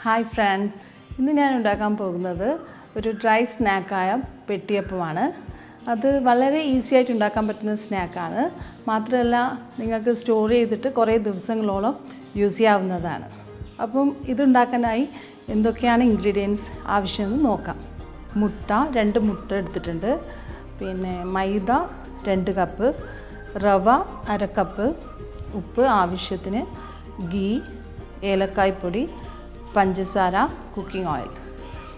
Hi friends, ഇന്ന് ഞാൻ ഉണ്ടാക്കാൻ പോകുന്നത് ഒരു ഡ്രൈ സ്നാക്കായ പെട്ടിയപ്പമാണ്. അത് വളരെ ഈസി ആയിട്ട് ഉണ്ടാക്കാൻ പറ്റുന്ന സ്നാക്കാണ്. മാത്രമല്ല നിങ്ങൾക്ക് സ്റ്റോർ ചെയ്തിട്ട് കുറേ ദിവസങ്ങളോളം യൂസ് ചെയ്യാവുന്നതാണ്. അപ്പം ഇതുണ്ടാക്കാനായി എന്തൊക്കെയാണ് ഇൻഗ്രീഡിയൻസ് ആവശ്യമെന്ന് നോക്കാം. മുട്ട 2 മുട്ട എടുത്തിട്ടുണ്ട്. പിന്നെ മൈദ 2 കപ്പ്, റവ 1/2 കപ്പ്, ഉപ്പ് ആവശ്യത്തിന്, ഗീ, ഏലക്കായ്പ്പൊടി, പഞ്ചസാര, കുക്കിംഗ് ഓയിൽ.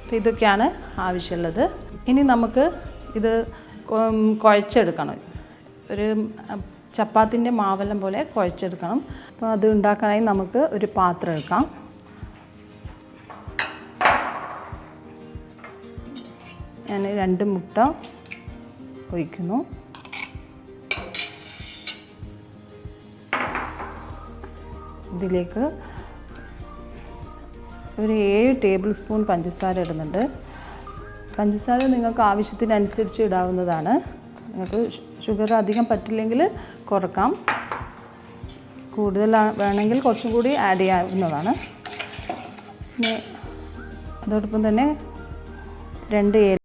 അപ്പോൾ ഇതൊക്കെയാണ് ആവശ്യമുള്ളത്. ഇനി നമുക്ക് ഇത് കുഴച്ചെടുക്കണം. ഒരു ചപ്പാത്തിൻ്റെ മാവെല്ലാം പോലെ കുഴച്ചെടുക്കണം. അപ്പോൾ അത് ഉണ്ടാക്കാനായി നമുക്ക് ഒരു പാത്രം എടുക്കാം. ഞാൻ 2 മുട്ട ഒഴിക്കുന്നു. ഇതിലേക്ക് ഒരു 7 ടേബിൾ സ്പൂൺ പഞ്ചസാര ഇടുന്നുണ്ട്. പഞ്ചസാര നിങ്ങൾക്ക് ആവശ്യത്തിനനുസരിച്ച് ഇടാവുന്നതാണ്. നിങ്ങൾക്ക് ഷുഗർ അധികം പറ്റില്ലെങ്കിൽ കുറക്കാം. കൂടുതൽ വേണമെങ്കിൽ കുറച്ചും കൂടി ആഡ് ചെയ്യാവുന്നതാണ്. പിന്നെ അതോടൊപ്പം തന്നെ 2 ഏലക്ക,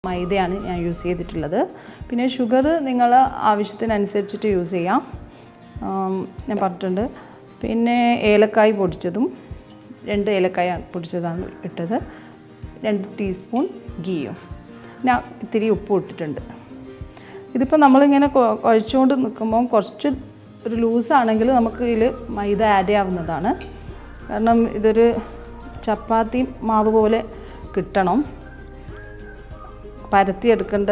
മൈദയാണ് ഞാൻ യൂസ് ചെയ്തിട്ടുള്ളത്. പിന്നെ ഷുഗർ നിങ്ങൾ ആവശ്യത്തിനനുസരിച്ചിട്ട് യൂസ് ചെയ്യാം, ഞാൻ പറഞ്ഞിട്ടുണ്ട്. പിന്നെ ഏലക്കായ് പൊടിച്ചതും 2 ഏലക്കായ പൊടിച്ചതാണ് ഇട്ടത്. 2 ടീസ്പൂൺ ഗീയും, ഞാൻ ഇത്തിരി ഉപ്പും ഇട്ടിട്ടുണ്ട്. ഇതിപ്പോൾ നമ്മളിങ്ങനെ കുഴച്ചുകൊണ്ട് നിൽക്കുമ്പോൾ കുറച്ച് ഒരു ലൂസാണെങ്കിൽ നമുക്ക് ഇതിൽ മൈദ ആഡ് ചെയ്യാവുന്നതാണ്. കാരണം ഇതൊരു ചപ്പാത്തി മാവ് പോലെ കിട്ടണം. പരത്തിയെടുക്കേണ്ട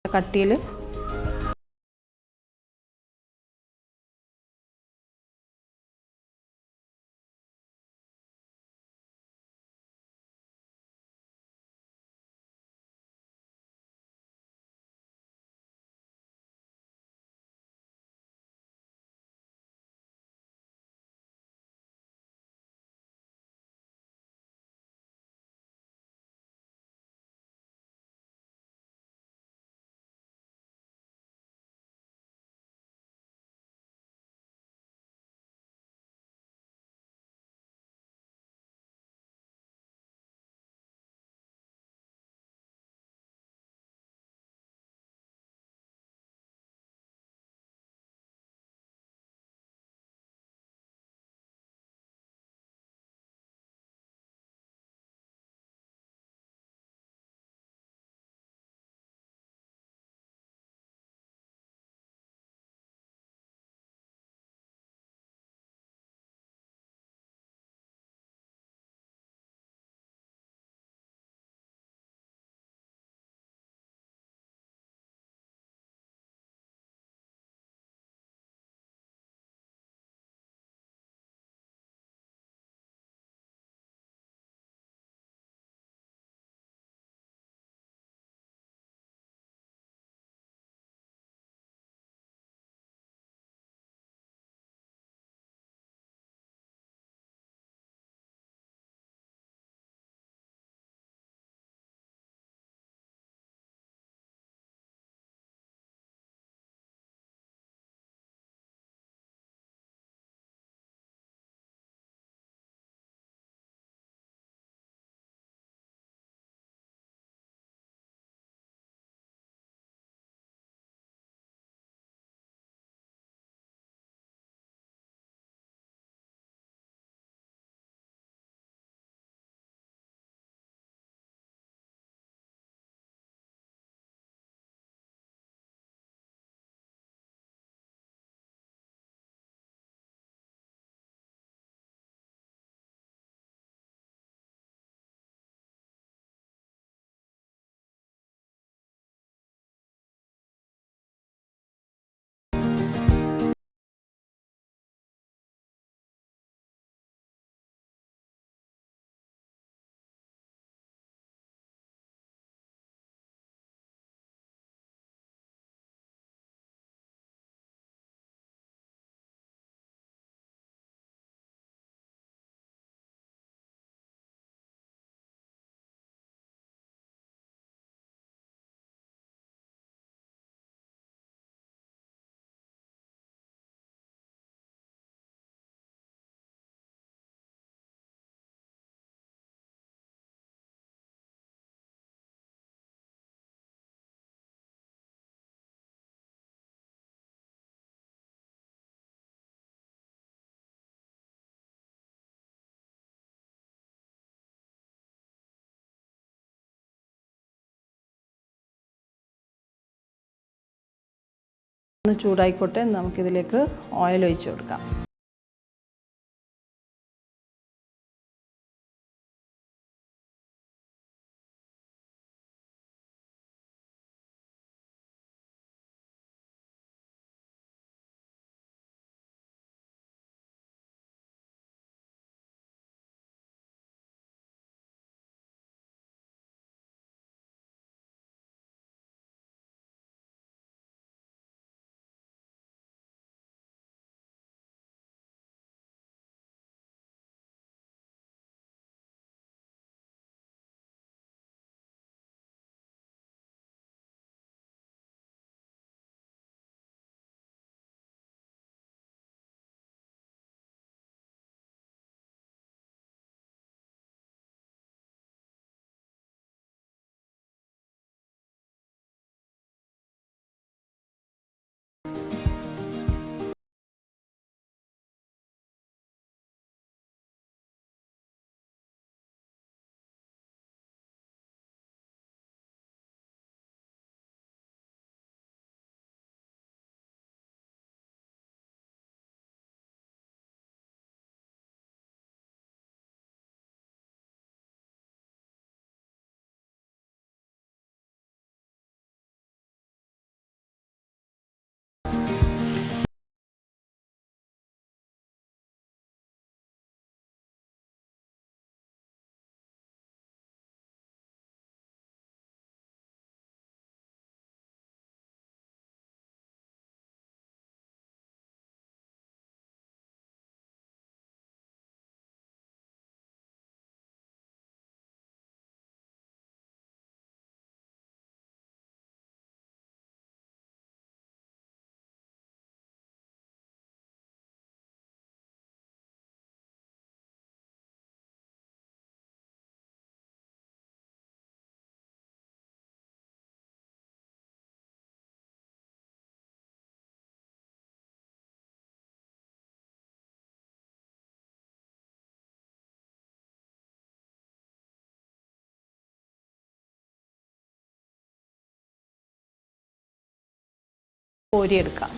കട്ടിയിൽ ഒന്ന് ചൂടായിക്കോട്ടെ. നമുക്കിതിലേക്ക് ഓയിൽ ഒഴിച്ച് കൊടുക്കാം. കോരിയെടുക്കാം.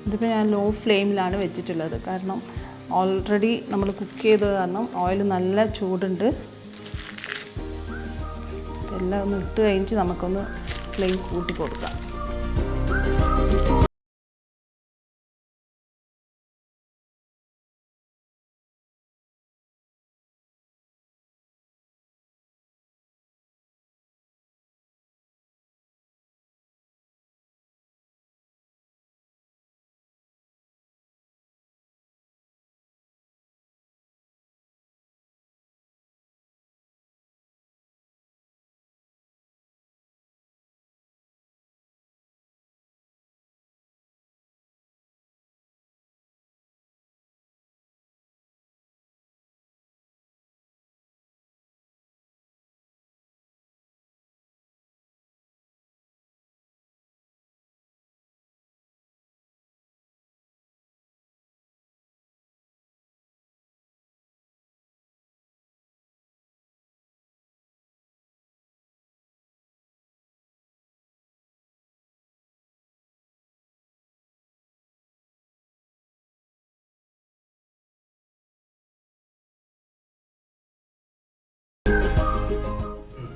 ഇതിപ്പോൾ ഞാൻ ലോ ഫ്ലെയിമിലാണ് വെച്ചിട്ടുള്ളത്, കാരണം ഓൾറെഡി നമ്മൾ കുക്ക് ചെയ്തത് കാരണം ഓയിൽ നല്ല ചൂടുണ്ട്. എല്ലാം ഒന്ന് ഇട്ട് കഴിഞ്ഞിട്ട് നമുക്കൊന്ന് ഫ്ലെയിം കൂട്ടി കൊടുക്കാം.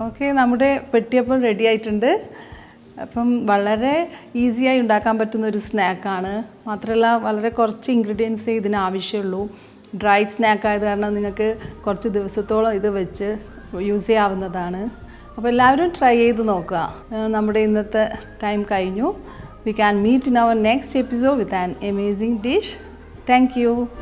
ഓക്കെ, നമ്മുടെ പെട്ടിയപ്പം റെഡി ആയിട്ടുണ്ട്. അപ്പം വളരെ ഈസിയായി ഉണ്ടാക്കാൻ പറ്റുന്ന ഒരു സ്നാക്കാണ്. മാത്രമല്ല വളരെ കുറച്ച് ഇൻഗ്രീഡിയൻസേ ഇതിന് ആവശ്യമുള്ളൂ. ഡ്രൈ സ്നാക്ക് ആയത് കാരണം നിങ്ങൾക്ക് കുറച്ച് ദിവസത്തോളം ഇത് വെച്ച് യൂസ് ചെയ്യാവുന്നതാണ്. അപ്പോൾ എല്ലാവരും ട്രൈ ചെയ്ത് നോക്കുക. നമ്മുടെ ഇന്നത്തെ ടൈം കഴിഞ്ഞു. We can meet in our next episode with an amazing dish. Thank you.